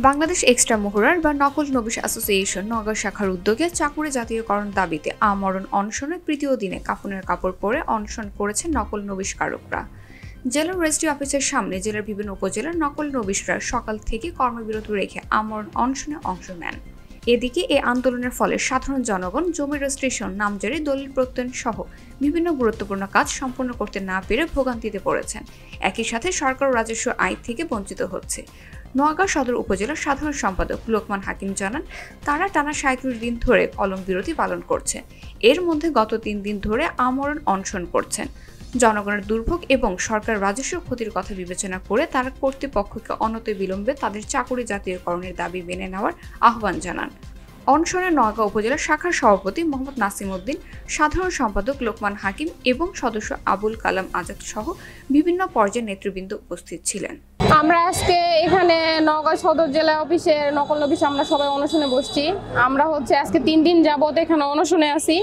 Bangladesh extra মুহুরার বা নকল নবিশ association Naogaon শাখার উদ্যোগে চাকুরি জাতীয়করণ দাবিতে আমরণ অনশনের তৃতীয় দিনে কাফনের কাপড় পরে অনশন করেছে নকল নবিশকারকরা। জেলার রেজিস্ট্রি অফিসের সামনে জেলার বিভিন্ন উপজেলার নকল নবিশরা সকাল থেকে কর্মবিরতি রেখে আমরণ অনশনে অংশ নেন। এদিকে এই আন্দোলনের ফলে সাধারণ জনগণ জমি রেজিস্ট্রেশন, নামজারি, দলিল প্রত্যয়ন সহ বিভিন্ন গুরুত্বপূর্ণ কাজ সম্পন্ন করতে না পেরে ভোগান্তিতে পড়েছেন। একই সাথে সরকার রাজস্ব আয় থেকে বঞ্চিত হচ্ছে। নোয়াগাঁ সদর উপজেলার সাধারণ সম্পাদক লোকমান হাকিম জানান, তারা টানা ৩৭ দিন ধরে কলম বিরতি পালন করছে। এর মধ্যে গত ৩ দিন ধরে আমরণ অনশন করছেন। জনগণের দুর্ভোগ এবং সরকার রাজস্ব ক্ষতির কথা বিবেচনা করে তারা কর্তৃপক্ষকে অনতিবিলম্বে তাদের চাকুরি জাতীয়করণের দাবি মেনে নেওয়ার আহ্বান জানান। অনশনে নোয়াগাঁ উপজেলা শাখার সভাপতি মোহাম্মদ নাসিম উদ্দিন, সাধারণ সম্পাদক লোকমান হাকিম এবং সদস্য আবুল কালাম আজাদ সহ বিভিন্ন পর্যায়ের নেতৃবৃন্দ উপস্থিত ছিলেন। আমরা আজকে এখানে নওগাঁ সদর জেলা অফিসের নকল নবিশ আমরা সবাই অনশনে বসছি। আমরা আজকে 3 দিন যাবত এখানে অনশনে আছি।